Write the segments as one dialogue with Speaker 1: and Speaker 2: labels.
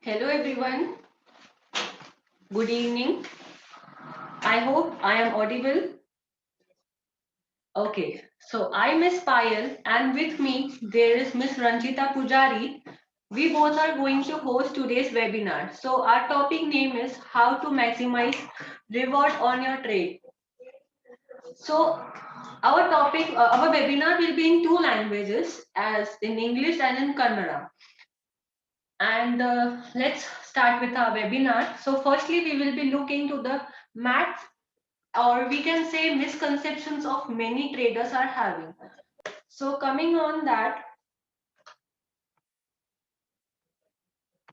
Speaker 1: Hello everyone, good evening. I hope I am audible. Okay, so I Miss Payal and with me there is Miss Ranjita Pujari. We both are going to host today's webinar. So our topic name is how to maximize reward on your trade. So our webinar will be in two languages as in English and in Kannada. And let's start with our webinar. So firstly, we will be looking to the maths or we can say misconceptions of many traders are having. So coming on that,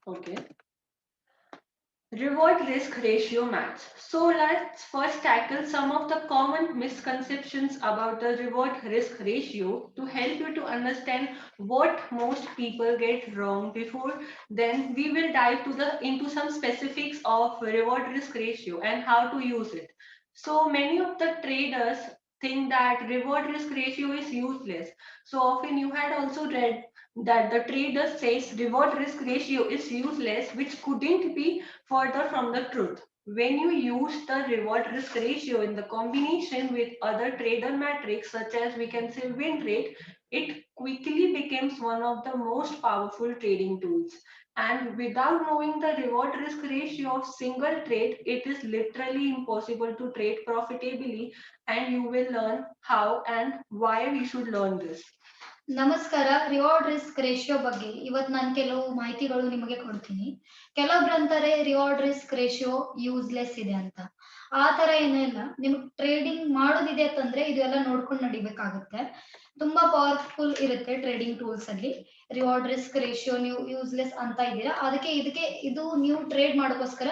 Speaker 1: okay, reward risk ratio maths. So let's first tackle some of the common misconceptions about the reward risk ratio to help you to understand what most people get wrong. Before then we will dive to the into some specifics of reward risk ratio and how to use it. So many of the traders think that reward risk ratio is useless. So often you had also read that the trader says reward risk ratio is useless, which couldn't be further from the truth. When you use the reward risk ratio in the combination with other trader metrics, such as we can say win rate, it quickly becomes one of the most powerful trading tools. And without knowing the reward risk ratio of single trade, it is literally impossible to trade profitably. And you will learn how and why we should learn this.
Speaker 2: ನಮಸ್ಕಾರ. Reward risk ratio ಬಗ್ಗೆ ಇವತ್ತು ನಾನು ಕೆಲವು ಮಾಹಿತಿಗಳು ನಿಮಗೆ ಕೊಡ್ತೀನಿ. ಕೆಲವೊಬ್ರು ಅಂತಾರೆ ರಿವಾರ್ಡ್ ರಿಸ್ಕ್ ರೇಷಿಯೋ ಯೂಸ್ಲೆಸ್ ಇದೆ ಅಂತ. ಆ ತರ ಏನಿಲ್ಲ. ನಿಮ್ಗೆ ಟ್ರೇಡಿಂಗ್ ಮಾಡೋದಿದೆ ಅಂತಂದ್ರೆ ಇದೆಲ್ಲ ನೋಡ್ಕೊಂಡು ನಡಿಬೇಕಾಗುತ್ತೆ. ತುಂಬಾ ಪವರ್ಫುಲ್ ಇರುತ್ತೆ ಟ್ರೇಡಿಂಗ್ ಟೂಲ್ಸ್ ಅಲ್ಲಿ. ರಿವಾರ್ಡ್ ರಿಸ್ಕ್ ರೇಷಿಯೋ ನೀವು ಯೂಸ್ಲೆಸ್ ಅಂತ ಇದ್ದೀರಾ, ಇದಕ್ಕೆ ಇದು ನೀವು ಟ್ರೇಡ್ ಮಾಡೋಕ್ಕೋಸ್ಕರ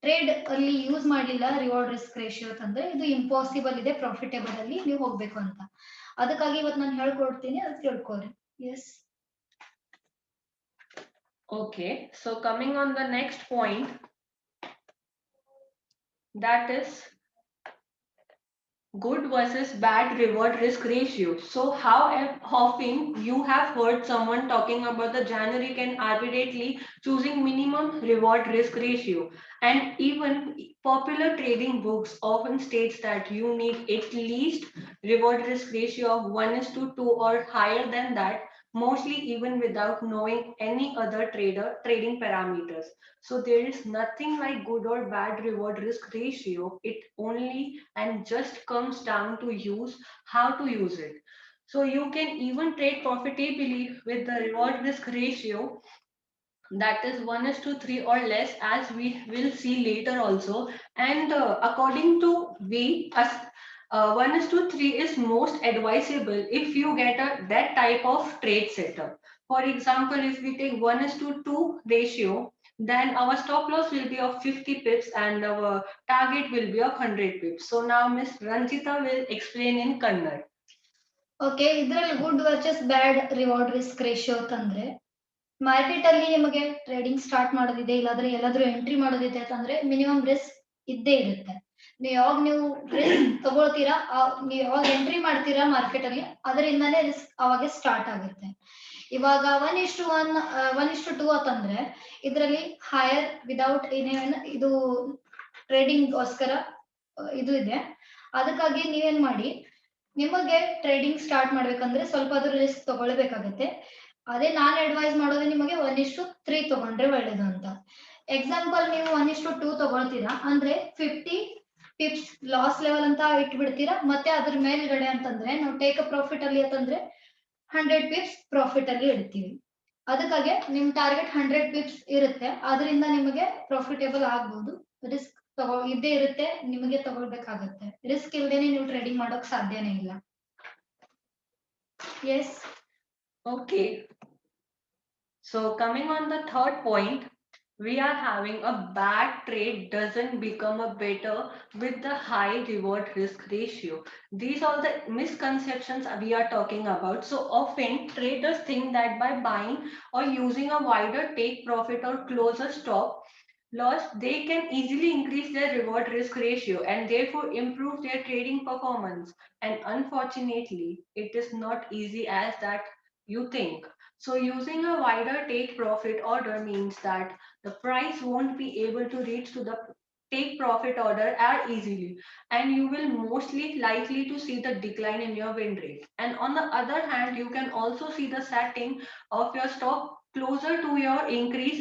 Speaker 2: ಟ್ರೇಡ್ ಅಲ್ಲಿ ಯೂಸ್ ಮಾಡಲಿಲ್ಲ ರಿವಾರ್ಡ್ ರಿಸ್ಕ್ ರೇಷಿಯೋ ಅಂತಂದ್ರೆ ಇದು ಇಂಪಾಸಿಬಲ್ ಇದೆ ಪ್ರಾಫಿಟೇಬಲ್ ಅಲ್ಲಿ ನೀವು ಹೋಗ್ಬೇಕು ಅಂತ. ಅದಕ್ಕಾಗಿ ಇವತ್ತು ನಾನು ಹೇಳ್ಕೊಡ್ತೀನಿ, ಅದು ತಿಳ್ಕೊರಿ. S.
Speaker 1: Okay, so coming on the next point, that is good versus bad reward risk ratio. So how often you have heard someone talking about the generic and arbitrarily choosing minimum reward risk ratio, and even popular trading books often states that you need at least reward risk ratio of 1 is to 2 or higher than that, mostly even without knowing any other trader trading parameters. So there is nothing like good or bad reward risk ratio. It only and just comes down to use how to use it. So you can even trade profitably with the reward risk ratio that is 1 is to 3 or less, as we will see later also. And according to we as 1 is to 3 is most advisable if you get that type of trade setup. For example, if we take 1 is to 2 ratio, then our stop loss will be of 50 pips and our target will be of 100 pips. So now Miss Ranjita will explain in Kannada.
Speaker 2: Okay, ಇದ್ರಲ್ಲಿ good versus ಬ್ಯಾಡ್ reward risk ratio ಅಂತಂದ್ರೆ market ಅಲ್ಲಿ ನಿಮಗೆ trading start ಮಾಡೋದಿದೆ, ಇಲ್ಲಾಂದ್ರೆ ಎಲ್ಲಾದ್ರೂ entry ಮಾಡೋದಿದೆ ಅಂತಂದ್ರೆ minimum risk ಇದ್ದೇ ಇರುತ್ತೆ. ನೀವು ರಿಸ್ಕ್ ತಗೊಳ್ತೀರಾ, ನೀವು ಯಾವಾಗ ಎಂಟ್ರಿ ಮಾಡ್ತೀರಾ ಮಾರ್ಕೆಟ್ ಅಲ್ಲಿ, ಅದರಿಂದಾನೇ ರಿಸ್ಕ್ ಅವಾಗ ಸ್ಟಾರ್ಟ್ ಆಗುತ್ತೆ. ಇವಾಗ 1:1 1:2 ಅಂತಂದ್ರೆ ಇದರಲ್ಲಿ ಹೈಯರ್ ವಿದೌಟ್ ಇದು ಟ್ರೇಡಿಂಗ್ ಗೋಸ್ಕರ ಇದು ಇದೆ. ಅದಕ್ಕಾಗಿ ನೀವೇನ್ ಮಾಡಿ, ನಿಮಗೆ ಟ್ರೇಡಿಂಗ್ ಸ್ಟಾರ್ಟ್ ಮಾಡ್ಬೇಕಂದ್ರೆ ಸ್ವಲ್ಪ ಅದ್ರ ರಿಸ್ಕ್ ತಗೊಳ್ಬೇಕಾಗತ್ತೆ. ಅದೇ ನಾನು ಅಡ್ವೈಸ್ ಮಾಡೋದು ನಿಮಗೆ 1:3 ತಗೊಂಡ್ರೆ ಒಳ್ಳೇದು ಅಂತ. ಎಕ್ಸಾಂಪಲ್ ನೀವು 1:2 ತಗೊಳ್ತೀರಾ ಅಂದ್ರೆ 50 ಪಿಪ್ಸ್ ಲಾಸ್ ಲೆವೆಲ್ ಅಂತ ಇಟ್ಬಿಡ್ತೀರಾ. ಮತ್ತೆ ಅದ್ರ ಮೇಲ್ಗಡೆ ಅಂತಂದ್ರೆ ನಾವು ಟೇಕ್ ಅ ಪ್ರಾಫಿಟ್ ಅಲ್ಲಿ ಅಂತಂದ್ರೆ 100 ಪಿಪ್ಸ್ ಪ್ರಾಫಿಟ್ ಅಲ್ಲಿ ಇಡ್ತೀವಿ. ಅದಕ್ಕಾಗಿ ನಿಮ್ ಟಾರ್ಗೆಟ್ 100 ಪಿಪ್ಸ್ ಇರುತ್ತೆ, ಅದರಿಂದ ನಿಮಗೆ ಪ್ರಾಫಿಟೇಬಲ್ ಆಗ್ಬಹುದು. ರಿಸ್ಕ್ ಇದ್ದೇ ಇರುತ್ತೆ, ನಿಮಗೆ ತಗೊಳ್ಬೇಕಾಗತ್ತೆ. ರಿಸ್ಕ್ ಇಲ್ದೇನೆ ನೀವು ಟ್ರೇಡಿಂಗ್ ಮಾಡೋಕ್ ಸಾಧ್ಯನೇ ಇಲ್ಲ. S.
Speaker 1: Okay, so coming on the third point, we are having a bad trade doesn't become a better with the high reward risk ratio. These are the misconceptions we are talking about. So often traders think that by buying or using a wider take profit or closer stop loss, they can easily increase their reward risk ratio and therefore improve their trading performance. And unfortunately, it is not easy as that you think. So using a wider take profit order means that the price won't be able to reach to the take profit order as easily, and you will mostly likely to see the decline in your win rate. And on the other hand, you can also see the setting of your stop closer to your increase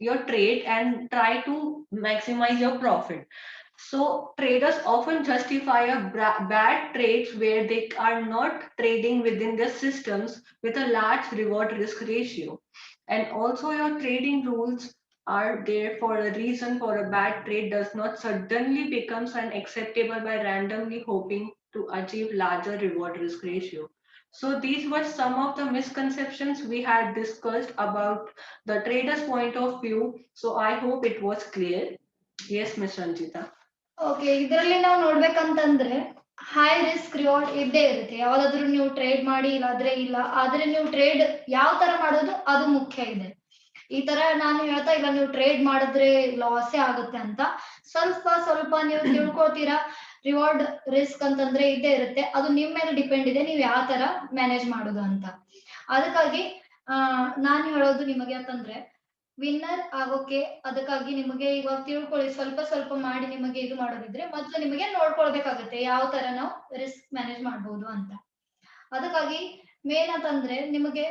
Speaker 1: your trade and try to maximize your profit. So traders often justify a bad trades where they are not trading within their systems with a large reward risk ratio. And also your trading rules are there for a reason. For a bad trade does not suddenly becomes unacceptable by randomly hoping to achieve larger reward risk ratio. So these were some of the misconceptions we had discussed about the trader's point of view. So I hope it was clear. Yes, Ms. Ranjita.
Speaker 2: Okay, ಇದರಲ್ಲಿ ನಾವು ನೋಡ್ಬೇಕಂತಂದ್ರೆ high risk reward ಇದ್ದೇ ಇರುತ್ತೆ. ಯಾವ್ದಾದ್ರು ನೀವು trade ಮಾಡಿ ಇಲ್ಲಾದ್ರೆ ಇಲ್ಲ, ಆದ್ರೆ ನೀವು ಟ್ರೇಡ್ ಯಾವ ತರ ಮಾಡೋದು ಅದು ಮುಖ್ಯ ಇದೆ. ಈ ತರ ನಾನು ಹೇಳ್ತಾ ಇಲ್ಲ ನೀವು ಟ್ರೇಡ್ ಮಾಡಿದ್ರೆ ಲಾಸೇ ಆಗುತ್ತೆ ಅಂತ. ಸ್ವಲ್ಪ ಸ್ವಲ್ಪ ನೀವು ತಿಳ್ಕೊತೀರಾ. ರಿವಾರ್ಡ್ ರಿಸ್ಕ್ ಅಂತಂದ್ರೆ ಇದ್ದೇ ಇರುತ್ತೆ, ಅದು ನಿಮ್ ಮೇಲೆ ಡಿಪೆಂಡ್ ಇದೆ ನೀವು ಯಾವ ತರ ಮ್ಯಾನೇಜ್ ಮಾಡೋದು ಅಂತ. ಅದಕ್ಕಾಗಿ ನಾನು ಹೇಳೋದು ನಿಮಗೆ ಅಂತಂದ್ರೆ ವಿನ್ನರ್ ಆಗೋಕೆ ಅದಕ್ಕಾಗಿ ನಿಮಗೆ ಇವಾಗ ತಿಳ್ಕೊಳ್ಳಿ, ಸ್ವಲ್ಪ ಸ್ವಲ್ಪ ಮಾಡಿ ನಿಮಗೆ ಇದು ಮಾಡೋದಿದ್ರೆ ಮೊದಲು ನಿಮಗೆ ನೋಡ್ಕೊಳ್ಬೇಕಾಗತ್ತೆ ಯಾವ ತರ ನಾವು ರಿಸ್ಕ್ ಮ್ಯಾನೇಜ್ ಮಾಡ್ಬೋದು ಅಂತ. ಅದಕ್ಕಾಗಿ ಮೇನ್ ಅಂತಂದ್ರೆ ನಿಮಗೆ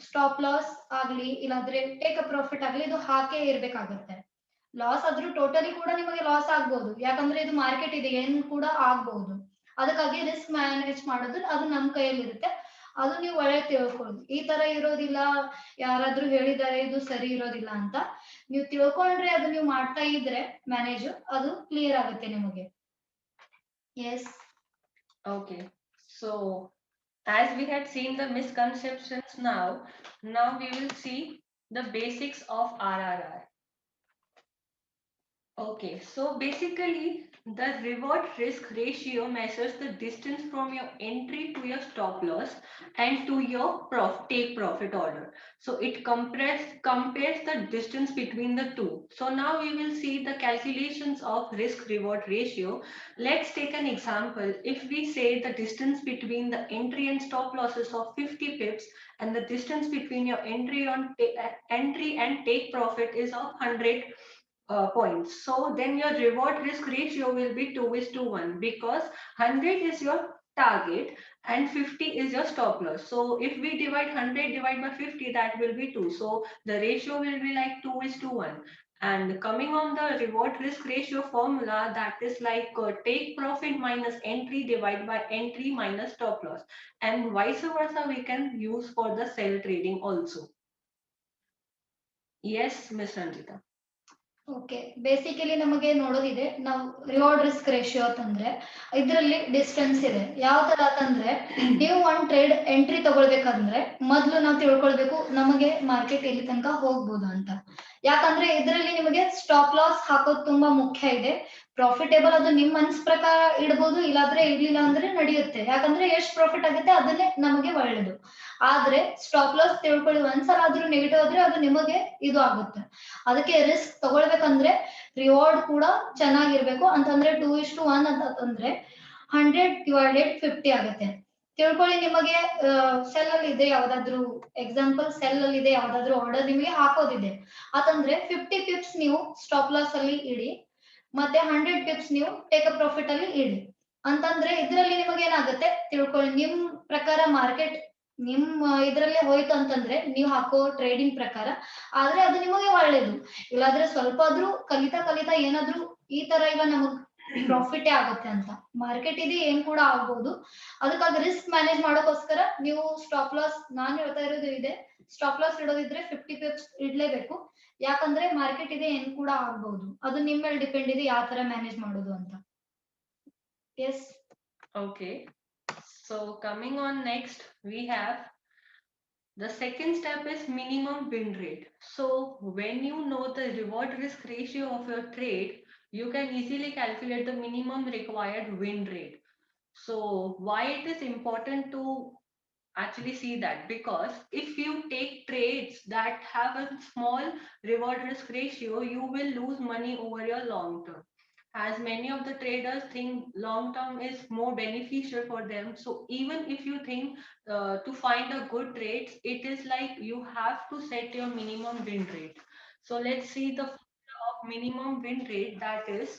Speaker 2: ಸ್ಟಾಪ್ ಲಾಸ್ ಆಗ್ಲಿ ಇಲ್ಲಾಂದ್ರೆ ಟೇಕ್ ಅ ಪ್ರಾಫಿಟ್ ಆಗ್ಲಿ ಇದು ಹಾಕೇ ಇರ್ಬೇಕಾಗತ್ತೆ. ಲಾಸ್ ಆದ್ರೂ ಟೋಟಲಿ ಕೂಡ ನಿಮಗೆ ಲಾಸ್ ಆಗ್ಬಹುದು, ಯಾಕಂದ್ರೆ ಇದು ಮಾರ್ಕೆಟ್ ಇದೆ, ಏನ್ ಕೂಡ ಆಗ್ಬಹುದು. ಅದಕ್ಕಾಗಿ ರಿಸ್ಕ್ ಮ್ಯಾನೇಜ್ ಮಾಡೋದು ಅದು ನಮ್ ಕೈಯಲ್ಲಿ ಇರುತ್ತೆ. ಅದು ನೀವು ಒಳ್ಳೆ ತಿಳ್ಕೊಳ್ಳಿ. ಈ ತರ ಇರೋದಿಲ್ಲ, ಯಾರಾದ್ರೂ ಹೇಳಿದ್ದಾರೆ ಇದು ಸರಿ ಇರೋದಿಲ್ಲ ಅಂತ ನೀವು ತಿಳ್ಕೊಂಡ್ರೆ ಅದು ನೀವು ಮಾಡ್ತಾ ಇದ್ರೆ ಮ್ಯಾನೇಜ್ ಅದು ಕ್ಲಿಯರ್ ಆಗುತ್ತೆ ನಿಮಗೆ. S.
Speaker 1: Okay. So as we had seen the misconceptions, now we will see the basics of RRR. Okay, so basically the reward risk ratio measures the distance from your entry to your stop loss and to your take profit order. So it compares the distance between the two. So now we will see the calculations of risk reward ratio. Let's take an example. If we say the distance between the entry and stop losses of 50 pips and the distance between your entry and take profit is of 100 points. So then your reward risk ratio will be 2:1 because 100 is your target and 50 is your stop loss. So if we divide 100 divide by 50, that will be 2. So the ratio will be like 2:1. And coming on the reward risk ratio formula, that is like take profit minus entry divided by entry minus stop loss. And vice versa, we can use for the sell trading also. Yes, Ms. Ranjita.
Speaker 2: Okay, basically ನಮಗೆ ನೋಡೋದಿದೆ ನಾವು reward risk ratio ಅಂತಂದ್ರೆ ಇದರಲ್ಲಿ distance ಇದೆ. ಯಾವ ತರ ಅಂತಂದ್ರೆ ನೀವು ಒಂದ್ ಟ್ರೇಡ್ ಎಂಟ್ರಿ ತಗೊಳ್ಬೇಕಂದ್ರೆ ಮೊದ್ಲು ನಾವು ತಿಳ್ಕೊಳ್ಬೇಕು ನಮಗೆ ಮಾರ್ಕೆಟ್ ಎಲ್ಲಿ ತನಕ ಹೋಗ್ಬೋದು ಅಂತ. ಯಾಕಂದ್ರೆ ಇದರಲ್ಲಿ ನಿಮಗೆ ಸ್ಟಾಪ್ ಲಾಸ್ ಹಾಕೋದು ತುಂಬಾ ಮುಖ್ಯ ಇದೆ. ಪ್ರಾಫಿಟೇಬಲ್ ಅದು ನಿಮ್ ಮನ್ಸ್ ಪ್ರಕಾರ ಇಡ್ಬೋದು, ಇಲ್ಲಾದ್ರೆ ಇಡ್ಲಿಲ್ಲ ಅಂದ್ರೆ ನಡೆಯುತ್ತೆ. ಯಾಕಂದ್ರೆ ಎಷ್ಟು ಪ್ರಾಫಿಟ್ ಆಗುತ್ತೆ ಅದನ್ನೇ ನಮಗೆ ಒಳ್ಳೇದು. ಆದ್ರೆ ಸ್ಟಾಪ್ ಲಾಸ್ ತಿಳ್ಕೊಳ್ಳಿ, ಒಂದ್ಸಲ ಆದ್ರೂ ನೆಗೆಟಿವ್ ಆದ್ರೆ ಅದು ನಿಮಗೆ ಇದು ಆಗುತ್ತೆ. ಅದಕ್ಕೆ ರಿಸ್ಕ್ ತಗೊಳ್ಬೇಕಂದ್ರೆ ರಿವಾರ್ಡ್ ಕೂಡ ಚೆನ್ನಾಗಿರ್ಬೇಕು. ಅಂತಂದ್ರೆ 2:1 ಅಂತಂದ್ರೆ 100/50 ಆಗುತ್ತೆ. ತಿಳ್ಕೊಳ್ಳಿ, ನಿಮಗೆ ಸೆಲ್ ಅಲ್ಲಿ ಇದೆ ಯಾವ್ದಾದ್ರು ಎಕ್ಸಾಂಪಲ್, ಸೆಲ್ ಅಲ್ಲಿ ಇದೆ ಯಾವ್ದಾದ್ರು ಆರ್ಡರ್ ನಿಮಗೆ ಹಾಕೋದಿದೆ ಅಂತಂದ್ರೆ 50 ಪಿಪ್ಸ್ ನೀವು ಸ್ಟಾಪ್ ಲಾಸ್ ಅಲ್ಲಿ ಇಡಿ, ಮತ್ತೆ 100 ಪಿಪ್ಸ್ ನೀವು ಟೇಕ್ ಅ ಪ್ರಾಫಿಟ್ ಅಲ್ಲಿ ಇಡಿ. ಅಂತಂದ್ರೆ ಇದರಲ್ಲಿ ನಿಮಗೆ ಏನಾಗುತ್ತೆ ತಿಳ್ಕೊಳ್ಳಿ, ನಿಮ್ ಪ್ರಕಾರ ಮಾರ್ಕೆಟ್ ನಿಮ್ ಇದ್ರಲ್ಲೇ ಹೋಯ್ತು ಅಂತಂದ್ರೆ ನೀವು ಹಾಕೋ ಟ್ರೇಡಿಂಗ್ ಪ್ರಕಾರ ಆದ್ರೆ ಅದು ನಿಮಗೆ ಒಳ್ಳೇದು. ಇಲ್ಲಾದ್ರೆ ಸ್ವಲ್ಪ ಆದ್ರೂ ಕಲಿತಾ ಕಲಿತಾ ಏನಾದ್ರೂ ಈ ತರ ಇಲ್ಲ ನಮಗ್ ಪ್ರಾಫಿಟೇ ಆಗುತ್ತೆ ಅಂತ. ಮಾರ್ಕೆಟ್ ಇದೆ ಏನ್ ಕೂಡ ಆಗ್ಬಹುದು. ಅದಕ್ಕಾಗಿ ರಿಸ್ಕ್ ಮ್ಯಾನೇಜ್ ಮಾಡೋಕೋಸ್ಕರ ನೀವು ಸ್ಟಾಪ್ ಲಾಸ್, ನಾನು ಹೇಳ್ತಾ ಇರೋದು ಇದೆ, ಸ್ಟಾಪ್ ಲಾಸ್ ಇಡೋದಿದ್ರೆ 50 ಪಿಪ್ಸ್ ಇಡ್ಲೇಬೇಕು. ಯಾಕಂದ್ರೆ ಮಾರ್ಕೆಟ್ ಇದೆ ಏನ್ ಕೂಡ ಆಗ್ಬಹುದು. ಅದು ನಿಮ್ ಮೇಲೆ ಡಿಪೆಂಡ್ ಇದೆ ಯಾವ ತರ ಮ್ಯಾನೇಜ್ ಮಾಡೋದು ಅಂತ. S.
Speaker 1: Okay. So coming on next, we have the second step is minimum win rate. So when you know the reward risk ratio of your trade, you can easily calculate the minimum required win rate. So why it is important to actually see that? Because if you take trades that have a small reward risk ratio, you will lose money over your long term, as many of the traders think long term is more beneficial for them. So even if you think to find a good trades, it is like you have to set your minimum win rate. So let's see the formula of minimum win rate, that is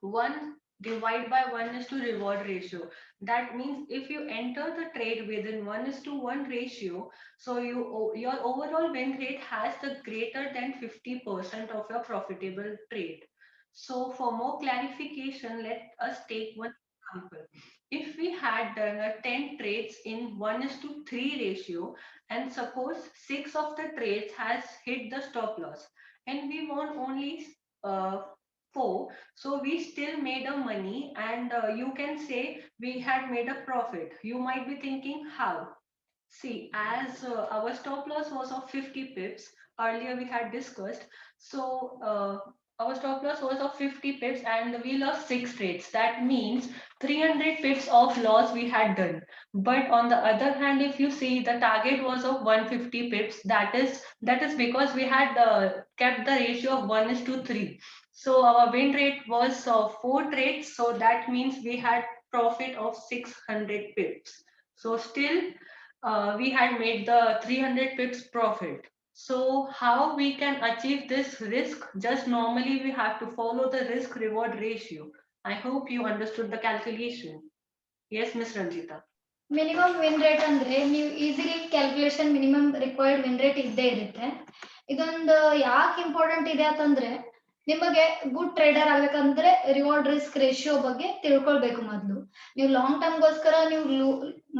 Speaker 1: 1 divide by 1 is to reward ratio. That means if you enter the trade within 1 is to 1 ratio, so your overall win rate has the greater than 50% of your profitable trade. So for more clarification, let us take one example. If we had done a 10 trades in 1 is to 3 ratio, and suppose 6 of the trades has hit the stop loss, and we want only 4, so we still made a money, and you can say we had made a profit. You might be thinking how. See, as our stop loss was of 50 pips, earlier we had discussed. So our stop loss was of 50 pips and we lost 6 trades. That means 300 pips of loss we had done. But on the other hand, if you see, the target was of 150 pips. That is because we had kept the ratio of 1 is to 3. So our win rate was 4 trades. So that means we had profit of 600 pips. So still we had made the 300 pips profit. So how we can achieve this risk? Just normally we have to follow the risk reward ratio. I hope you understood the calculation. Yes, Miss Ranjita.
Speaker 2: Minimum win rate ಅಂದ್ರೆ ನೀವು easily calculation minimum required win rate ಇದ್ದೇ ಇರುತ್ತೆ. ಇದೊಂದು ಯಾಕೆ important ಇದೆ ಅಂತಂದ್ರೆ ನಿಮಗೆ good trader ಆಗ್ಬೇಕಂದ್ರೆ ರಿವಾರ್ಡ್ ರಿಸ್ಕ್ ರೇಷಿಯೋ ಬಗ್ಗೆ ತಿಳ್ಕೊಳ್ಬೇಕು ಮೊದಲು. ನೀವು ಲಾಂಗ್ ಟರ್ಮ್ಗೋಸ್ಕರ ನೀವು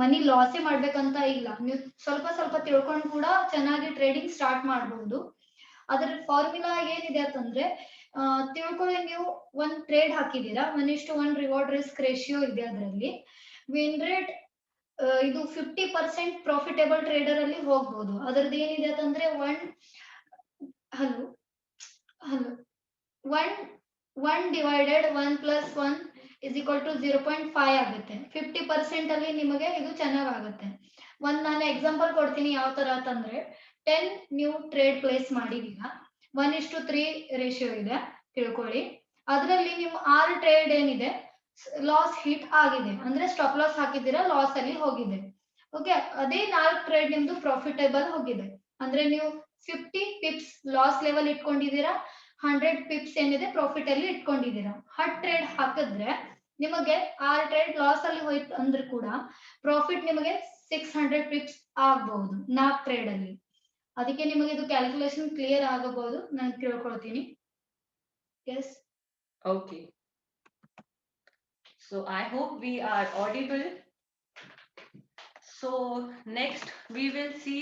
Speaker 2: ಮನಿ ಲಾಸೇ ಮಾಡ್ಬೇಕಂತ ಇಲ್ಲ, ನೀವು ಸ್ವಲ್ಪ ಸ್ವಲ್ಪ ತಿಳ್ಕೊಂಡು ಕೂಡ ಚೆನ್ನಾಗಿ ಟ್ರೇಡಿಂಗ್ ಸ್ಟಾರ್ಟ್ ಮಾಡಬಹುದು. ಅದ್ರ ಫಾರ್ಮುಲಾ ಏನಿದೆ ಅಂತಂದ್ರೆ ತಿಳ್ಕೊಳ್ಳಿ, ನೀವು ಒಂದ್ ಟ್ರೇಡ್ ಹಾಕಿದೀರಾ, 1:1 ರಿವಾರ್ಡ್ ರಿಸ್ಕ್ ರೇಷಿಯೋ ಇದೆ. ಅದರಲ್ಲಿ ವಿನ್ ರೇಟ್ ಇದು 50% ಪ್ರಾಫಿಟೇಬಲ್ ಟ್ರೇಡರ್ ಅಲ್ಲಿ ಹೋಗ್ಬೋದು. ಅದರದ್ದು ಏನಿದೆ ಅಂತಂದ್ರೆ hello hello one divided 1+1 is equal to 0.5 ಆಗುತ್ತೆ. 50% ಅಲ್ಲಿ ನಿಮಗೆ ಇದು ಚೆನ್ನಾಗುತ್ತೆ. ನಾನು ಎಕ್ಸಾಂಪಲ್ ಕೊಡ್ತೀನಿ ಯಾವ ತರ ಅಂತಂದ್ರೆ, 10 ನೀವು ಟ್ರೇಡ್ ಪ್ಲೇಸ್ ಮಾಡಿದೀರಾ, 1:3 ರೇಷಿಯೋ ಇದೆ ತಿಳ್ಕೊಳ್ಳಿ. ಅದರಲ್ಲಿ ನಿಮ್ಮ 6 ಟ್ರೇಡ್ ಏನಿದೆ ಲಾಸ್ ಹಿಟ್ ಆಗಿದೆ, ಅಂದ್ರೆ ಸ್ಟಾಪ್ ಲಾಸ್ ಹಾಕಿದ್ದೀರಾ, ಲಾಸ್ ಅಲ್ಲಿ ಹೋಗಿದೆ. ಓಕೆ, ಅದೇ 4 ಟ್ರೇಡ್ ನಿಮ್ದು ಪ್ರಾಫಿಟೇಬಲ್ ಹೋಗಿದೆ. ಅಂದ್ರೆ ನೀವು 50 ಪಿಪ್ಸ್ ಲಾಸ್ ಲೆವೆಲ್ ಇಟ್ಕೊಂಡಿದ್ದೀರಾ, 100 ಪಿಪ್ಸ್ ಏನಿದೆ ಪ್ರಾಫಿಟ್ ಅಲ್ಲಿ ಇಟ್ಕೊಂಡಿದ್ದೀರಾ. 10 ಟ್ರೇಡ್ ಹಾಕಿದ್ರೆ ನಿಮಗೆ 6 ಟ್ರೇಡ್ ಲಾಸ್ ಅಲ್ಲಿ ಹೋಯ್ತು ಅಂದ್ರೆ ಕೂಡ ಪ್ರಾಫಿಟ್ ನಿಮಗೆ 600 ಪಿಪ್ಸ್ ಆಗಬಹುದು 4 ಟ್ರೇಡ್ ಅಲ್ಲಿ. ಅದಕ್ಕೆ ನಿಮಗೆ ಇದು ಕ್ಯಾಲ್ಕುಲೇಷನ್ ಕ್ಲಿಯರ್ ಆಗಬಹುದು, ನಾನು ತಿಳ್ಕೊಳ್ತೀನಿ. Yes,
Speaker 1: Okay. So I hope we are audible. So next we will see,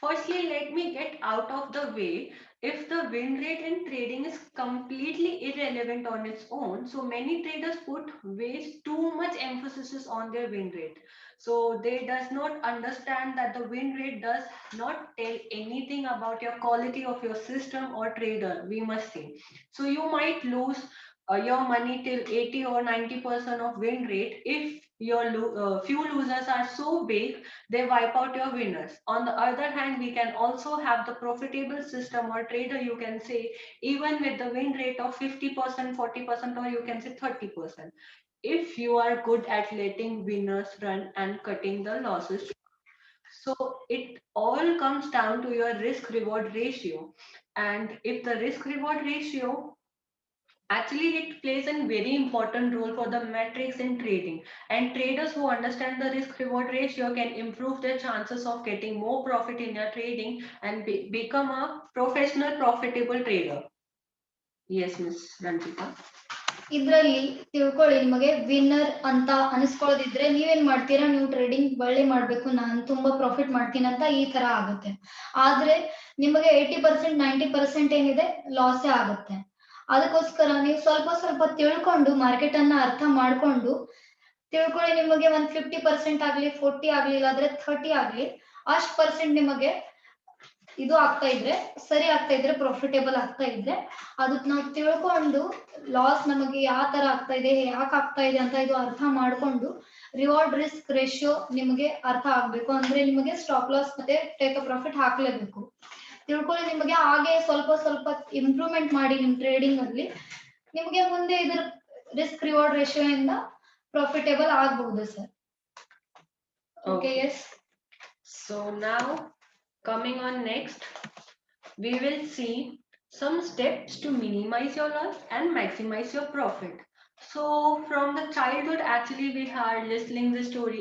Speaker 1: firstly let me get out of the way, if the win rate in trading is completely irrelevant on its own, so many traders put waste too much emphasis on their win rate. So they does not understand that the win rate does not tell anything about your quality of your system or trader, we must say. So you might lose your money till 80 or 90% of win rate if your few losers are so big they wipe out your winners. On the other hand, we can also have the profitable system or trader, you can say, even with the win rate of 50%, 40%, or you can say 30%. If you are good at letting winners run and cutting the losses. So it all comes down to your risk reward ratio. And if the risk reward ratio, actually it plays a very important role for the metrics in trading, and traders who understand the risk reward ratio can improve their chances of getting more profit in their trading and become a professional profitable trader. Yes, Miss Ranjita.
Speaker 2: ಇದ್ರಲ್ಲಿ ತಿಳ್ಕೊಳ್ಳಿ, ನಿಮಗೆ winner ಅಂತ ಅನಿಸ್ಕೊಳ್ಳೋದಿದ್ರೆ ನೀವೇನ್ ಮಾಡ್ತೀರಾ, ನೀವು trading ಒಳ್ಳೆ ಮಾಡ್ಬೇಕು, ನಾನು ತುಂಬಾ ಪ್ರಾಫಿಟ್ ಮಾಡ್ತೀನಿ ಅಂತ ಈ ತರ ಆಗುತ್ತೆ. ಆದ್ರೆ ನಿಮಗೆ 80% 90% ಏನಿದೆ ಲಾಸೇ ಆಗುತ್ತೆ. ಅದಕ್ಕೋಸ್ಕರ ನೀವು ಸ್ವಲ್ಪ ಸ್ವಲ್ಪ ತಿಳ್ಕೊಂಡು ಮಾರ್ಕೆಟ್ ಅನ್ನ ಅರ್ಥ ಮಾಡ್ಕೊಂಡು ತಿಳ್ಕೊಳ್ಳಿ, ನಿಮಗೆ 50% ಆಗ್ಲಿ, 40 ಆಗ್ಲಿ, ಇಲ್ಲಾಂದ್ರೆ 30 ಆಗ್ಲಿ, ಅಷ್ಟ್ ಪರ್ಸೆಂಟ್ ನಿಮಗೆ ಇದು ಆಗ್ತಾ ಇದ್ರೆ, ಸರಿ ಆಗ್ತಾ ಇದ್ರೆ, ಪ್ರಾಫಿಟೇಬಲ್ ಆಗ್ತಾ ಇದ್ರೆ, ಅದಕ್ಕೆ ನಾವು ತಿಳ್ಕೊಂಡು ಲಾಸ್ ನಮಗೆ ಯಾವ ತರ ಆಗ್ತಾ ಇದೆ, ಯಾಕೆ ಆಗ್ತಾ ಇದೆ ಅಂತ ಇದು ಅರ್ಥ ಮಾಡ್ಕೊಂಡು ರಿವಾರ್ಡ್ ರಿಸ್ಕ್ ರೇಷಿಯೋ ನಿಮಗೆ ಅರ್ಥ ಆಗ್ಬೇಕು. ಅಂದ್ರೆ ನಿಮಗೆ ಸ್ಟಾಪ್ ಲಾಸ್ ಮತ್ತೆ ಟೇಕ್ ಅ ಪ್ರಾಫಿಟ್ ಹಾಕ್ಲೇಬೇಕು. ತಿಳ್ಕೊಳ್ಳಿ, ನಿಮಗೆ ಹಾಗೆ ಸ್ವಲ್ಪ ಸ್ವಲ್ಪ ಇಂಪ್ರೂವ್ಮೆಂಟ್ ಮಾಡಿ ನಿಮ್ ಟ್ರೇಡಿಂಗ್ ಅಲ್ಲಿ, ನಿಮಗೆ ಮುಂದೆ ಇದ್ರ ರಿಸ್ಕ್ ರಿವಾರ್ಡ್ ರೇಷಿಯೋ ಇಂದ ಪ್ರಾಫಿಟೇಬಲ್ ಆಗಬಹುದು sir. Okay, yes.
Speaker 1: So now coming on next, we will see some steps to minimize your loss and maximize your profit. So from the childhood, actually, we are listening the story.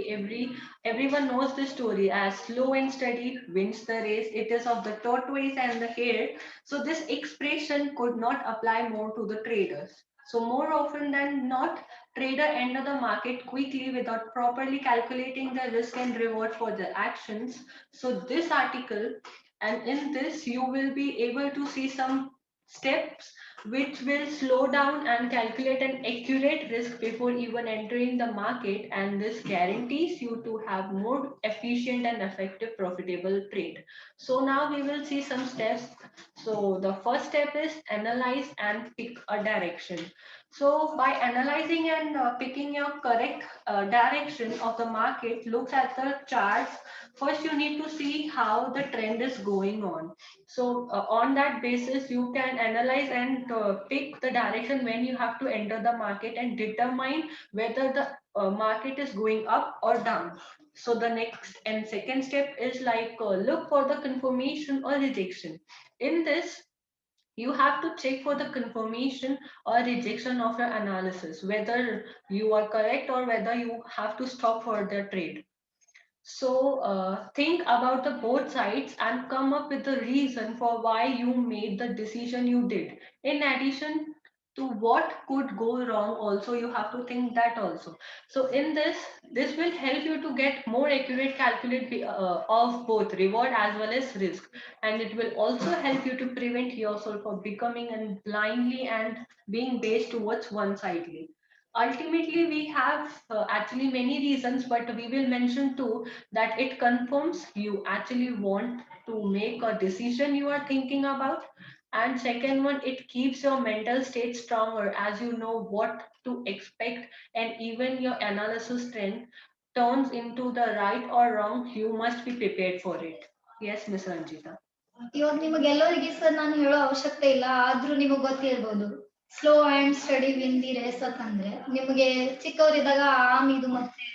Speaker 1: Everyone knows the story as slow and steady wins the race. It is of the tortoise and the hare. So this expression could not apply more to the traders. So more often than not, trader enter the market quickly without properly calculating the risk and reward for their actions. So this article, and in this you will be able to see some steps which will slow down and calculate an accurate risk before even entering the market, and this guarantees you to have more efficient and effective profitable trade. So now we will see some steps. So the first step is analyze and pick a direction. So by analyzing and picking your correct direction of the market, looks at the charts. First, you need to see how the trend is going on. So on that basis, you can analyze and pick the direction when you have to enter the market and determine whether the market is going up or down. So the next and second step is like look for the confirmation or rejection. In this, you have to check for the confirmation or rejection of your analysis, whether you are correct or whether you have to stop for the trade. So think about the both sides and come up with the reason for why you made the decision you did. In addition to what could go wrong, also you have to think that also. So in this will help you to get more accurate calculate of both reward as well as risk, and it will also help you to prevent yourself from becoming and blindly and being based towards one sidely. Ultimately, we have actually many reasons, but we will mention two, that it confirms you actually want to make a decision you are thinking about, and second one, it keeps your mental state stronger as you know what to expect, and even your analysis trend turns into the right or wrong, you must be prepared for it. Yes, Miss Ranjita.
Speaker 2: ಇವಾಗ ನಿಮಗೆಲ್ಲರಿಗೆ sir ನಾನು ಹೇಳೋ ಅವಶ್ಯಕತೆ ಇಲ್ಲ, ಆದ್ರೂ ನಿಮಗ್ ಗೊತ್ತಿರ್ಬೋದು slow and steady win the race ಅಂತಂದ್ರೆ ನಿಮಗೆ ಚಿಕ್ಕವರಿದ್ದಾಗ ಇದು ಮತ್ತೆ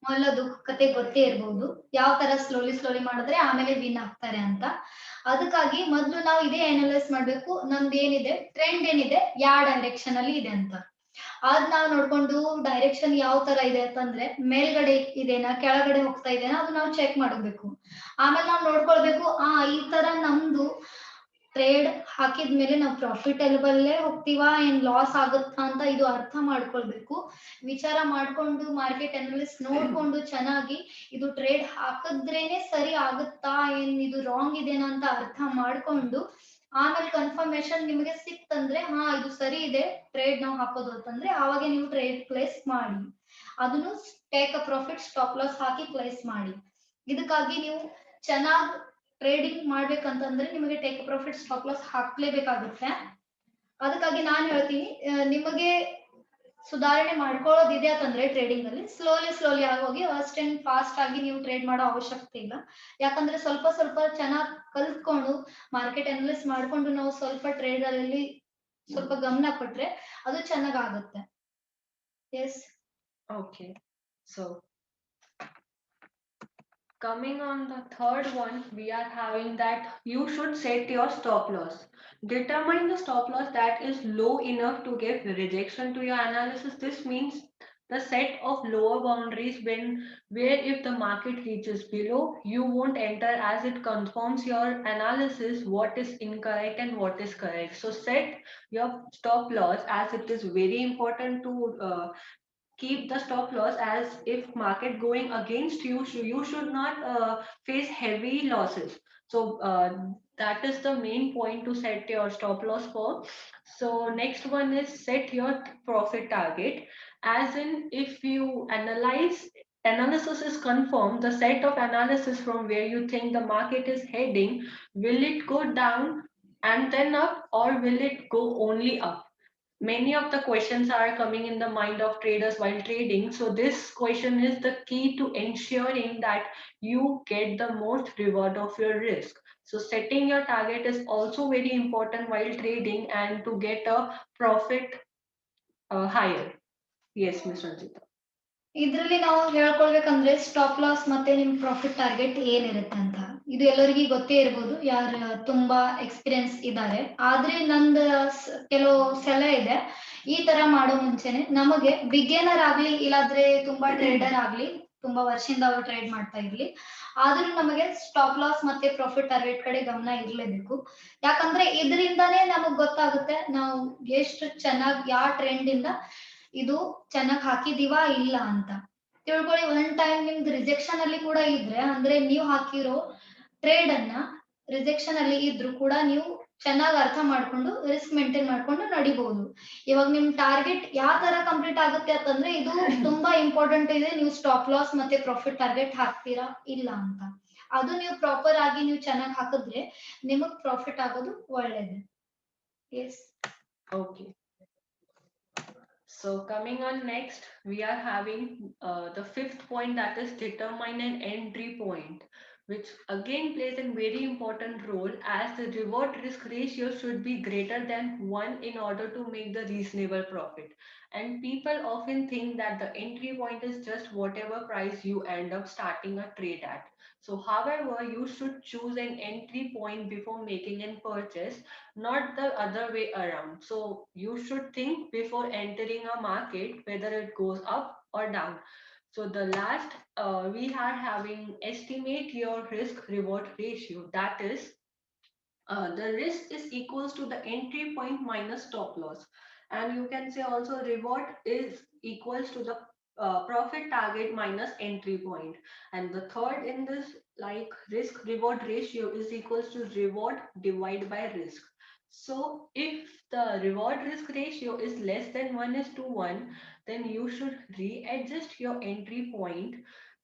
Speaker 2: ಮೊಲದು ಕತೆ ಗೊತ್ತೇ ಇರ್ಬೋದು, ಯಾವ ತರ ಸ್ಲೋಲಿ ಸ್ಲೋಲಿ ಮಾಡಿದ್ರೆ ಆಮೇಲೆ ವಿನ್ ಆಗ್ತಾರೆ ಅಂತ. ಅದಕ್ಕಾಗಿ ಮೊದ್ಲು ನಾವು ಇದೇ ಅನಲೈಸ್ ಮಾಡ್ಬೇಕು, ನಮ್ದು ಏನಿದೆ ಟ್ರೆಂಡ್ ಏನಿದೆ ಯಾವ ಡೈರೆಕ್ಷನ್ ಅಲ್ಲಿ ಇದೆ ಅಂತ. ಅದ್ ನಾವ್ ನೋಡ್ಕೊಂಡು ಡೈರೆಕ್ಷನ್ ಯಾವ ತರ ಇದೆ ಅಂತಂದ್ರೆ ಮೇಲ್ಗಡೆ ಇದೆನಾ ಕೆಳಗಡೆ ಹೋಗ್ತಾ ಇದೆನಾ ಅದು ನಾವು ಚೆಕ್ ಮಾಡಬೇಕು. ಆಮೇಲೆ ನಾವು ನೋಡ್ಕೊಳ್ಬೇಕು ಈ ತರ ನಮ್ದು ಟ್ರೇಡ್ ಹಾಕಿದ್ಮೇಲೆ ನಾವು ಪ್ರಾಫಿಟಬಲ್ ಹೋಗ್ತೀವಾ ಏನ್ ಲಾಸ್ ಆಗುತ್ತಾ ಅಂತ ಇದು ಅರ್ಥ ಮಾಡ್ಕೊಳ್ಬೇಕು. ವಿಚಾರ ಮಾಡ್ಕೊಂಡು ಮಾರ್ಕೆಟ್ ಅನಲಿಸ್ಟ್ ನೋಡ್ಕೊಂಡು ಚೆನ್ನಾಗಿ ಇದು ಟ್ರೇಡ್ ಹಾಕಿದ್ರೇನೆ ಸರಿ ಆಗುತ್ತಾ ಏನ್ ಇದು ರಾಂಗ್ ಇದೆನಾ ಅಂತ ಅರ್ಥ ಮಾಡ್ಕೊಂಡು ಆಮೇಲೆ ಕನ್ಫರ್ಮೇಶನ್ ನಿಮಗೆ ಸಿಕ್ತಂದ್ರೆ ಇದು ಸರಿ ಇದೆ ಟ್ರೇಡ್ ನಾವು ಹಾಕೋದು ಅಂತಂದ್ರೆ ಆವಾಗ ನೀವು ಟ್ರೇಡ್ ಪ್ಲೇಸ್ ಮಾಡಿ, ಅದನ್ನು take a profit stop loss hockey place ಮಾಡಿ. ಇದಕ್ಕಾಗಿ ನೀವು ಚೆನ್ನಾಗಿ ಟ್ರೇಡಿಂಗ್ ಮಾಡ್ಬೇಕಂತಂದ್ರೆ ನಿಮಗೆ ಟೇಕ್ ಪ್ರಾಫಿಟ್ ಸ್ಟಾಪ್ ಲಾಸ್ ಹಾಕ್ಲೇಬೇಕಾಗುತ್ತೆ. ಅದಕ್ಕಾಗಿ ನಾನು ಹೇಳ್ತೀನಿ, ನಿಮಗೆ ಸುಧಾರಣೆ ಮಾಡ್ಕೊಳ್ಳೋದಿದೆ ಅಂತಂದ್ರೆ ಟ್ರೇಡಿಂಗ್ ಅಲ್ಲಿ ಸ್ಲೋಲಿ ಆಗೋಗಿ ಅಷ್ಟೇನ್ ಫಾಸ್ಟ್ ಆಗಿ ನೀವು ಟ್ರೇಡ್ ಮಾಡೋ ಅವಶ್ಯಕತೆ ಇಲ್ಲ. ಯಾಕಂದ್ರೆ ಸ್ವಲ್ಪ ಸ್ವಲ್ಪ ಚೆನ್ನಾಗಿ ಕಲ್ತ್ಕೊಂಡು ಮಾರ್ಕೆಟ್ ಅನಲೈಸ್ ಮಾಡ್ಕೊಂಡು ನಾವು ಸ್ವಲ್ಪ ಟ್ರೇಡ್ ಅಲ್ಲಿ ಸ್ವಲ್ಪ ಗಮನ ಕೊಟ್ರೆ ಅದು ಚೆನ್ನಾಗಾಗುತ್ತೆ. S.
Speaker 1: Okay. So coming on the third one, we are having that you should set your stop loss. Determine the stop loss that is low enough to give rejection to your analysis. This means the set of lower boundaries where if the market reaches below, you won't enter as it confirms your analysis what is incorrect and what is correct. So set your stop loss as it is very important to keep the stop loss, as if market going against you, you should not face heavy losses. So that is the main point to set your stop loss for. So next one is set your profit target, as in if you analysis is confirmed, the set of analysis from where you think the market is heading, will it go down and then up, or will it go only up? Many of the questions are coming in the mind of traders while trading. So this question is the key to ensuring that you get the most reward of your risk. So setting your target is also very important while trading and to get a profit higher. Yes, Ms. Ranjita.
Speaker 2: ಇದ್ರಲ್ಲಿ ನಾವು ಹೇಳ್ಕೊಳ್ಬೇಕಂದ್ರೆ stop loss ಮತ್ತೆ ನಿಮ್ profit target ಏನಿರುತ್ತೆ ಅಂತ. ಇದು ಎಲ್ಲರಿಗೂ ಗೊತ್ತೇ ಇರ್ಬೋದು, ಯಾರು ತುಂಬಾ ಎಕ್ಸ್ಪೀರಿಯನ್ಸ್ ಇದ್ದಾರೆ. ಆದ್ರೆ ನಂದು ಕೆಲವು ಸಲಹೆ ಇದೆ. ಈ ತರ ಮಾಡೋ ಮುಂಚೆನೆ ನಮಗೆ ಬಿಗಿನರ್ ಆಗ್ಲಿ ಇಲ್ಲಾದ್ರೆ ತುಂಬಾ ಟ್ರೇಡರ್ ಆಗ್ಲಿ, ತುಂಬಾ ವರ್ಷದಿಂದ ಅವರು ಟ್ರೇಡ್ ಮಾಡ್ತಾ ಇರ್ಲಿ, ಆದ್ರೂ ನಮಗೆ ಸ್ಟಾಪ್ ಲಾಸ್ ಮತ್ತೆ ಪ್ರಾಫಿಟ್ ಟಾರ್ಗೆಟ್ ಕಡೆ ಗಮನ ಇರ್ಲೇಬೇಕು. ಯಾಕಂದ್ರೆ ಇದರಿಂದಾನೇ ನಮಗ್ ಗೊತ್ತಾಗುತ್ತೆ ನಾವು ಎಷ್ಟು ಚೆನ್ನಾಗಿ ಯಾವ ಟ್ರೆಂಡ್ ಇಂದ ಇದು ಚೆನ್ನಾಗಿ ಹಾಕಿದೀವಾ ಇಲ್ಲ ಅಂತ. ತಿಳ್ಕೊಳ್ಳಿ, ಒನ್ ಟೈಮ್ ನಿಮ್ದು ರಿಜೆಕ್ಷನ್ ಅಲ್ಲಿ ಕೂಡ ಇದ್ರೆ, ಅಂದ್ರೆ ನೀವು ಹಾಕಿರೋ ಟ್ರೇಡ್ ಅನ್ನ ರಿಜೆಕ್ಷನ್ ಅಲ್ಲಿ ಇದ್ರು ಕೂಡ ನೀವು ಚೆನ್ನಾಗಿ ಅರ್ಥ ಮಾಡ್ಕೊಂಡು ರಿಸ್ಕ್ ಮೇಂಟೈನ್ ಮಾಡ್ಕೊಂಡು ನಡಿಬಹುದು. ಇವಾಗ ನಿಮ್ ಟಾರ್ಗೆಟ್ ಯಾವ ತರ ಕಂಪ್ಲೀಟ್ ಆಗುತ್ತೆ ಅಂತಂದ್ರೆ, ಇದು ತುಂಬಾ ಇಂಪಾರ್ಟೆಂಟ್ ಇದೆ. ನೀವು ಸ್ಟಾಪ್ ಲಾಸ್ ಮತ್ತೆ ಪ್ರಾಫಿಟ್ ಟಾರ್ಗೆಟ್ ಹಾಕ್ತೀರಾ ಇಲ್ಲ ಅಂತ, ಅದು ನೀವು ಪ್ರಾಪರ್ ಆಗಿ ನೀವು ಚೆನ್ನಾಗಿ ಹಾಕಿದ್ರೆ ನಿಮಗ್ ಪ್ರಾಫಿಟ್ ಆಗೋದು ಒಳ್ಳೇದು. S.
Speaker 1: Okay. So coming on next, we are having the fifth point, that is determine an entry point, which again plays a very important role, as the reward risk ratio should be greater than 1 in order to make the reasonable profit. And people often think that the entry point is just whatever price you end up starting a trade at. So however, you should choose an entry point before making a purchase, not the other way around. So you should think before entering a market whether it goes up or down. So the last, we are having estimate your risk reward ratio. That is, the risk is equals to the entry point minus stop loss, and you can say also reward is equals to the profit target minus entry point. And the third in this, like, risk reward ratio is equals to reward divided by risk. So if the reward risk ratio is less than 1 is to 1, then you should readjust your entry point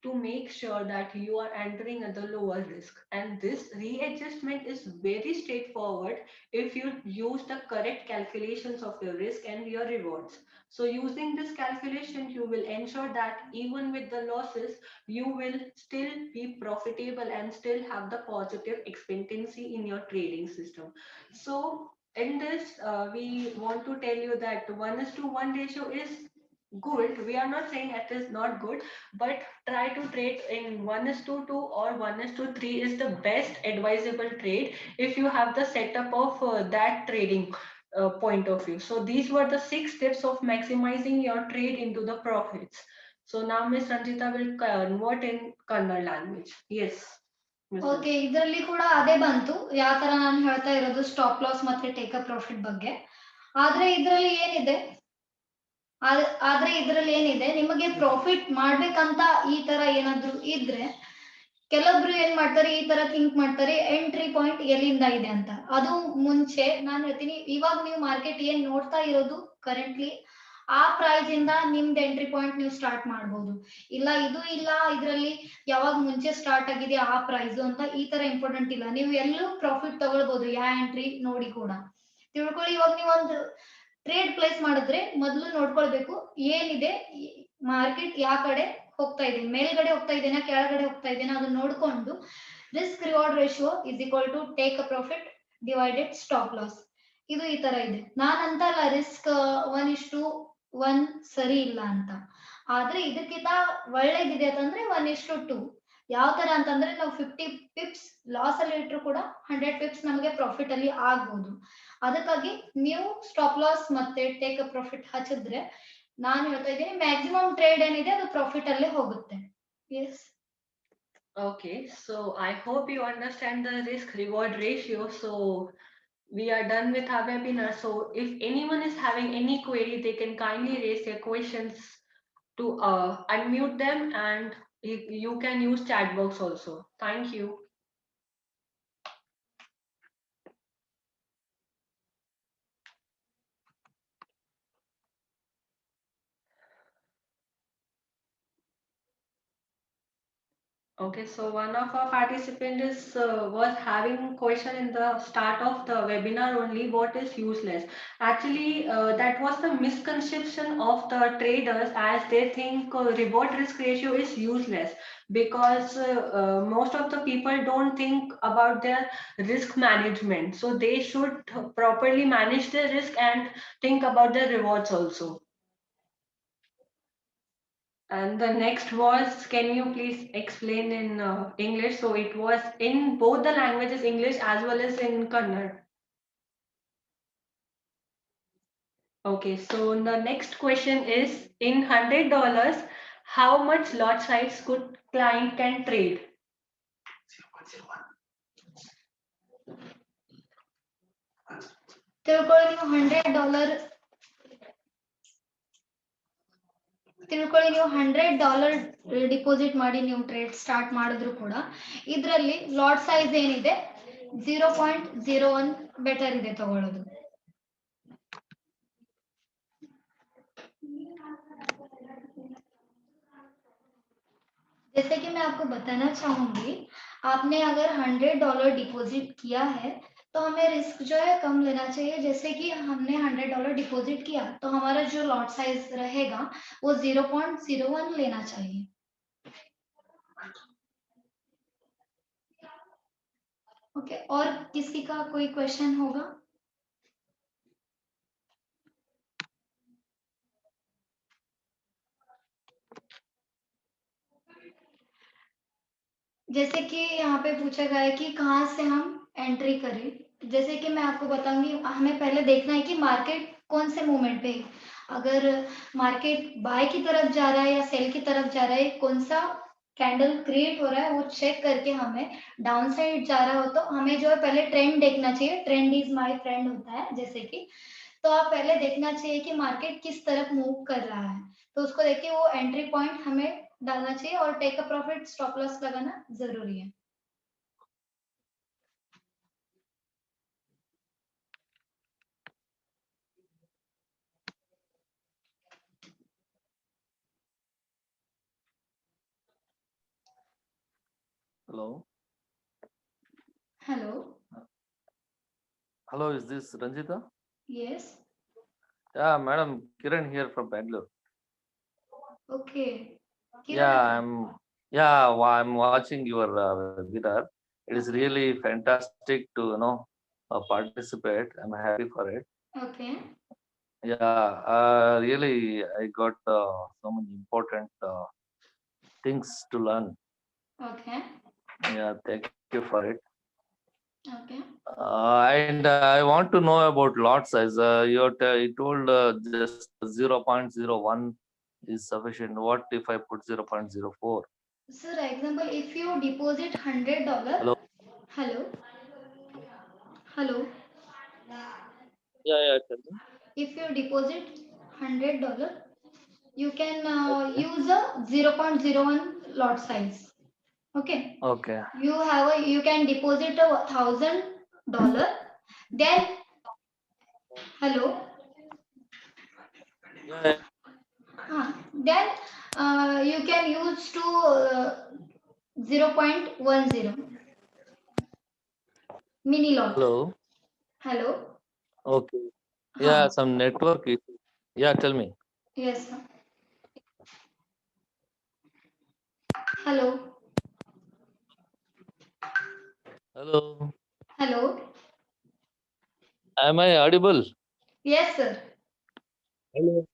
Speaker 1: to make sure that you are entering at the lower risk. And this readjustment is very straightforward if you use the correct calculations of your risk and your rewards. So using this calculation, you will ensure that even with the losses, you will still be profitable and still have the positive expectancy in your trading system. So in this, we want to tell you that 1 is to 1 ratio is good. We are not saying it is not good, but try to trade in 1 is to 2 or 1 is to 3 is the best advisable trade if you have the setup of that trading point of view. So these were the 6 steps of maximizing your trade into the profits. So now Miss Ranjita will convert in Kannada language. Yes. Miss
Speaker 2: okay, ಇದರಲ್ಲಿ ಕೂಡ ಅದೇ ಬಂತು, ಯಾವ ತರ ನಾನು ಹೇಳ್ತಾ ಇರೋದು stop loss ಮತ್ತೆ ಟೇಕ್ ಅ ಪ್ರಾಫಿಟ್ ಬಗ್ಗೆ. ಆದ್ರೆ ಇದರಲ್ಲಿ ಏನಿದೆ, ನಿಮಗೆ ಪ್ರಾಫಿಟ್ ಮಾಡ್ಬೇಕಂತ ಈ ತರ ಏನಾದ್ರು ಇದ್ರೆ, ಕೆಲವೊಬ್ರು ಏನ್ ಮಾಡ್ತಾರೆ, ಈ ತರ ಥಿಂಕ್ ಮಾಡ್ತಾರೆ, ಎಂಟ್ರಿ ಪಾಯಿಂಟ್ ಎಲ್ಲಿಂದ ಇದೆ ಅಂತ. ಅದು ಮುಂಚೆ ನಾನು ಹೇಳ್ತೀನಿ, ಇವಾಗ ನೀವು ಮಾರ್ಕೆಟ್ ಏನ್ ನೋಡ್ತಾ ಇರೋದು ಕರೆಂಟ್ಲಿ, ಆ ಪ್ರೈಸ್ ಇಂದ ನಿಮ್ದು ಎಂಟ್ರಿ ಪಾಯಿಂಟ್ ನೀವು ಸ್ಟಾರ್ಟ್ ಮಾಡಬಹುದು. ಇಲ್ಲ ಇದು ಇಲ್ಲ, ಇದರಲ್ಲಿ ಯಾವಾಗ ಮುಂಚೆ ಸ್ಟಾರ್ಟ್ ಆಗಿದೆ ಆ ಪ್ರೈಸ್ ಅಂತ ಈ ತರ ಇಂಪಾರ್ಟೆಂಟ್ ಇಲ್ಲ. ನೀವು ಎಲ್ಲೂ ಪ್ರಾಫಿಟ್ ತಗೊಳ್ಬಹುದು ಯಾ ಎಂಟ್ರಿ ನೋಡಿ ಕೂಡ. ತಿಳ್ಕೊಳ್ಳಿ, ಇವಾಗ ನೀವು ಒಂದು ಟ್ರೇಡ್ ಪ್ಲೇಸ್ ಮಾಡಿದ್ರೆ ಮೊದಲು ನೋಡ್ಕೊಳ್ಬೇಕು ಏನಿದೆ ಮಾರ್ಕೆಟ್, ಯಾವ ಕಡೆ ಹೋಗ್ತಾ ಇದೆ, ಮೇಲ್ಗಡೆ ಹೋಗ್ತಾ ಇದೆನಾ ಕೆಳಗಡೆ ಹೋಗ್ತಾ ಇದೆನಾ ಅದನ್ನ ನೋಡ್ಕೊಂಡು risk reward ratio is equal to take a profit divided stop loss. ಇದು ಈ ತರ ಇದೆ. ನಾನ್ ಅಂತಲ್ಲ ರಿಸ್ಕ್ 1:1 ಸರಿ ಇಲ್ಲ ಅಂತ, ಆದ್ರೆ ಇದಕ್ಕಿಂತ ಒಳ್ಳೇದಿದೆ ಅಂತಂದ್ರೆ 1:2. ಯಾವ ತರ ಅಂತಂದ್ರೆ ನಾವು 50 ಪಿಪ್ಸ್ ಲಾಸ್ ಅಲ್ಲಿ ಇಟ್ಟರು ಕೂಡ 100 ಪಿಪ್ಸ್ ನಮಗೆ ಪ್ರಾಫಿಟ್ ಅಲ್ಲಿ ಆಗ್ಬಹುದು. ಅದಕ್ಕಾಗಿ ನೀವು ಸ್ಟಾಪ್ ಲಾಸ್ ಮತ್ತೆ ಟೇಕ್ ಅ ಪ್ರಾಫಿಟ್ ಹಚ್ಚಿದ್ರೆ, ನಾನು ಹೇಳ್ತಾ ಇದ್ದೀನಿ ಮ್ಯಾಕ್ಸಿಮಮ್ ಟ್ರೇಡ್ ಏನಿದೆ ಅದು ಪ್ರಾಫಿಟ್ ಅಲ್ಲೇ ಹೋಗುತ್ತೆ. S.
Speaker 1: Okay, so I hope you understand the risk reward ratio. So we are done with our webinar. So if anyone is having any query, they can kindly raise their questions to unmute them, and you can use chat box also. Thank you. Okay, so one of our participants is was having question in the start of the webinar only, what is useless? Actually, that was the misconception of the traders, as they think reward risk ratio is useless, because most of the people don't think about their risk management. So they should properly manage their risk and think about their rewards also. And the next was, can you please explain in English? So it was in both the languages, English as well as in Kannada. Okay, so the next question is, in $100, how much lot size could client can trade?
Speaker 2: ತಿಳ್ಕೊಳ್ಳಿ ನೀವು $100 deposit ಮಾಡಿ ನೀವು trade start ಮಾಡಿದ್ರು ಕೂಡ ಇದರಲ್ಲಿ lot size ಏನಿದೆ 0.01 better ಇದೆ ತಗೊಳ್ಳೋದು. जैसे कि मैं आपको बताना चाहूंगी, आपने अगर $100 डिपॉजिट किया है तो हमें रिस्क जो है कम लेना चाहिए. जैसे कि हमने $100 डिपॉजिट किया तो हमारा जो लॉट साइज रहेगा वो 0.01 लेना चाहिए. ओके, और किसी का कोई क्वेश्चन होगा? जैसे कि यहाँ पे पूछा गया है कि कहाँ से हम एंट्री करें. जैसे कि मैं आपको बताऊंगी, हमें पहले देखना है कि मार्केट कौन से मोमेंट पे है. अगर मार्केट बाय की तरफ जा रहा है या सेल की तरफ जा रहा है, कौन सा कैंडल क्रिएट हो रहा है, वो चेक करके हमें डाउन साइड जा रहा हो तो हमें जो है पहले ट्रेंड देखना चाहिए. ट्रेंड इज माय फ्रेंड होता है जैसे कि, तो आप पहले देखना चाहिए कि मार्केट किस तरफ मूव कर रहा है, तो उसको देख के वो एंट्री पॉइंट हमें डालना चाहिए और take a profit stop loss लगाना जरूरी है.
Speaker 3: Hello.
Speaker 2: Hello.
Speaker 3: Hello, is this Ranjita?
Speaker 2: Yes.
Speaker 3: Yeah, madam, Kiran here from Bangalore.
Speaker 2: Okay.
Speaker 3: Yeah, I'm watching your webinar. It is really fantastic to participate. I'm happy for it.
Speaker 2: Okay.
Speaker 3: Yeah, really, I got so many important things to learn.
Speaker 2: Okay.
Speaker 3: Yeah, thank you for it.
Speaker 2: Okay.
Speaker 3: And I want to know about lot size. You told just 0.01 is sufficient. What if I put 0.04?
Speaker 2: Sir, example, if you deposit $100.
Speaker 3: Hello.
Speaker 2: Hello. Hello.
Speaker 3: Yeah, tell me.
Speaker 2: If you deposit $100, you can
Speaker 3: Okay.
Speaker 2: use a 0.01 lot size. Okay.
Speaker 3: Okay.
Speaker 2: You can deposit $1,000. Then, hello.
Speaker 3: Yeah.
Speaker 2: Then you can use to 0.10 mini lot.
Speaker 3: Hello.
Speaker 2: Hello.
Speaker 3: Okay. Yeah, some network issue. Yeah, tell me.
Speaker 2: Yes. Hello.
Speaker 3: Hello.
Speaker 2: Hello.
Speaker 3: Am I audible?
Speaker 2: Yes, sir.
Speaker 3: Hello.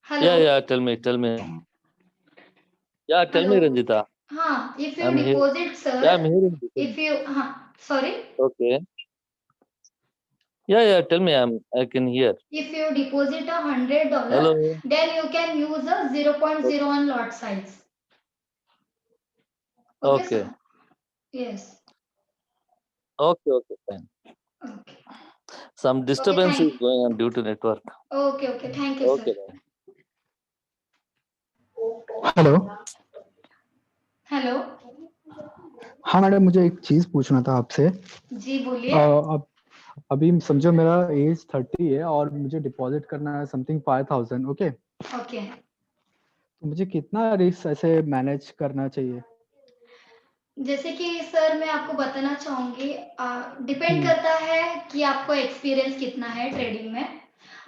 Speaker 2: Hello.
Speaker 3: Yeah, tell me. Yeah, tell me,
Speaker 2: Hello.
Speaker 3: Ranjita.
Speaker 2: If you
Speaker 3: I'm here.
Speaker 2: deposit, sir.
Speaker 3: Yeah, I'm hearing you.
Speaker 2: If you, sorry.
Speaker 3: Okay. Yeah, tell me. I can hear.
Speaker 2: If you deposit $100,
Speaker 3: Hello.
Speaker 2: then you can use a 0.01 lot size.
Speaker 3: Okay.
Speaker 2: Sir? Yes.
Speaker 3: Okay, fine.
Speaker 2: Okay.
Speaker 3: Some disturbance is going on due to network.
Speaker 2: Okay. Thank you,
Speaker 3: Okay.
Speaker 2: sir.
Speaker 4: Hello.
Speaker 2: Hello.
Speaker 4: हाँ madam, मुझे एक चीज पूछना था आपसे.
Speaker 2: जी बोलिए.
Speaker 4: अब अभी समझो मेरा एज 30 है और मुझे डिपॉजिट करना है समथिंग 5000. ओके. तो मुझे कितना रिस्क ऐसे मैनेज करना चाहिए?
Speaker 2: जैसे कि सर मैं आपको बताना चाहूंगी, डिपेंड करता है कि आपको एक्सपीरियंस कितना है ट्रेडिंग में.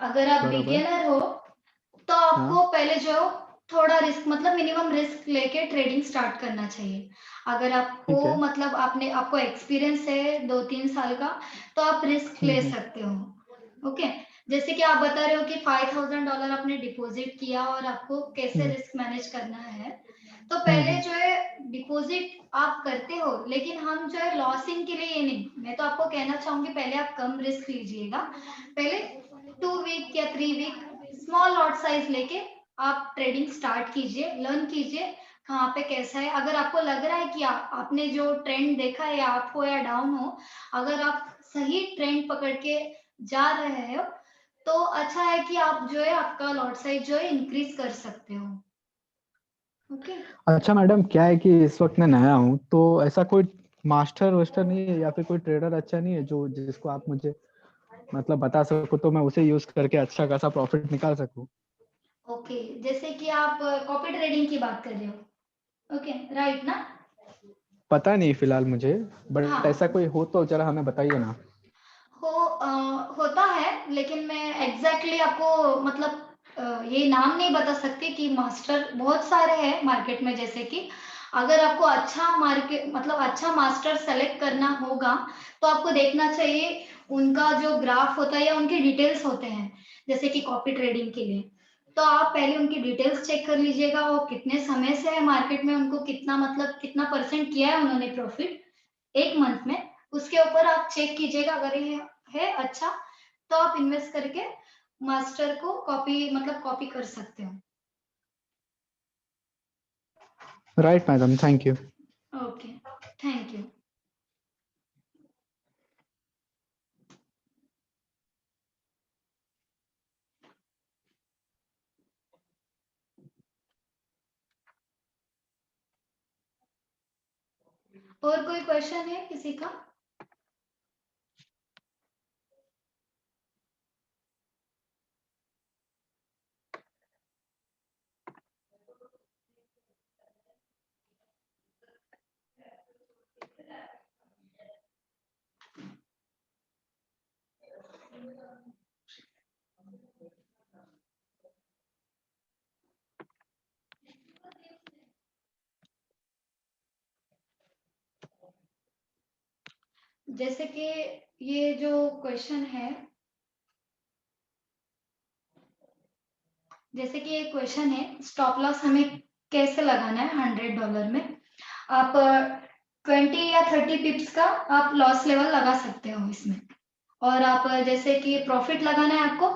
Speaker 2: अगर आप बिगिनर हो तो आपको पहले जो थोड़ा रिस्क, मतलब मिनिमम रिस्क लेके ट्रेडिंग स्टार्ट करना चाहिए. अगर आपको मतलब आपको एक्सपीरियंस है 2-3 साल का तो आप रिस्क ले सकते हो. ओके. जैसे कि आप बता रहे हो कि $5000 आपने डिपॉजिट किया और आपको कैसे
Speaker 4: हम्म।
Speaker 2: रिस्क मैनेज करना है, तो पहले जो है डिपॉजिट आप करते हो, लेकिन हम जो है लॉसिंग के लिए ये नहीं, मैं तो आपको कहना चाहूंगी पहले आप कम रिस्क लीजिएगा, पहले 2 वीक या 3 वीक स्मॉल लॉट साइज लेके आप ट्रेडिंग स्टार्ट कीजिए, लर्न कीजिए कहाँ पे कैसा है। अगर आपको लग रहा है कि आपने जो ट्रेंड देखा है या अप हो या डाउन हो, अगर आप सही ट्रेंड पकड़ के जा रहे हो तो अच्छा है कि आप जो है आपका लॉट साइज जो है इंक्रीज कर सकते हो। ओके
Speaker 4: अच्छा मैडम, क्या है कि इस वक्त मैं नया हूँ, तो ऐसा कोई मास्टर वास्टर नहीं है या फिर कोई ट्रेडर अच्छा नहीं है जो जिसको आप मुझे मतलब बता सको, तो मैं उसे यूज करके अच्छा खासा प्रॉफिट निकाल सकूं।
Speaker 2: ओके, जैसे कि आप कॉपी ट्रेडिंग की बात कर रहे हो, ओके राइट ना?
Speaker 4: पता नहीं फिलहाल मुझे, बट
Speaker 2: हाँ
Speaker 4: ऐसा कोई हो तो जरा हमें बताइए ना।
Speaker 2: होता है, लेकिन मैं एग्जैक्टली आपको मतलब ये नाम नहीं बता सकती कि मास्टर बहुत सारे हैं मार्केट में। जैसे कि अगर आपको अच्छा मार्केट मतलब अच्छा मास्टर सेलेक्ट करना होगा तो आपको देखना चाहिए उनका जो ग्राफ होता है या उनके डिटेल्स होते हैं, जैसे कि कॉपी ट्रेडिंग के लिए। तो आप पहले उनकी डिटेल्स चेक कर लीजिएगा, वो कितने समय से है मार्केट में, उनको कितना मतलब कितना परसेंट किया है उन्होंने प्रॉफिट एक मंथ में, उसके ऊपर आप चेक कीजिएगा। अगर ये है अच्छा तो आप इन्वेस्ट करके मास्टर को कॉपी मतलब कॉपी कर सकते हो।
Speaker 4: Right madam, thank you.
Speaker 2: Okay, thank you. और कोई क्वेश्चन है किसी का? जैसे कि ये जो क्वेश्चन है, जैसे कि ये क्वेश्चन है स्टॉप लॉस हमें कैसे लगाना है $100 में। आप 20 या 30 पिप्स का आप लॉस लेवल लगा सकते हो इसमें, और आप जैसे कि प्रॉफिट लगाना है आपको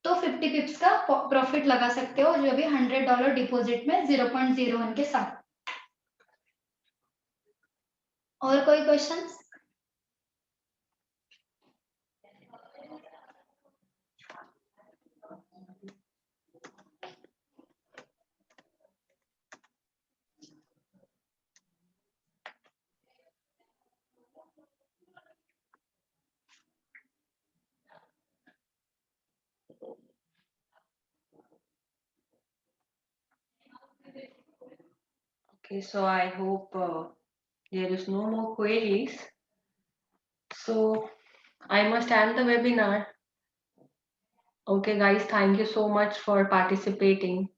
Speaker 2: तो 50 पिप्स का प्रॉफिट लगा सकते हो, जो भी $100 डिपॉजिट में 0.01 के साथ। और कोई questions?
Speaker 1: Okay, so I hope there is no more queries. So I must end the webinar. Okay, guys, thank you so much for participating.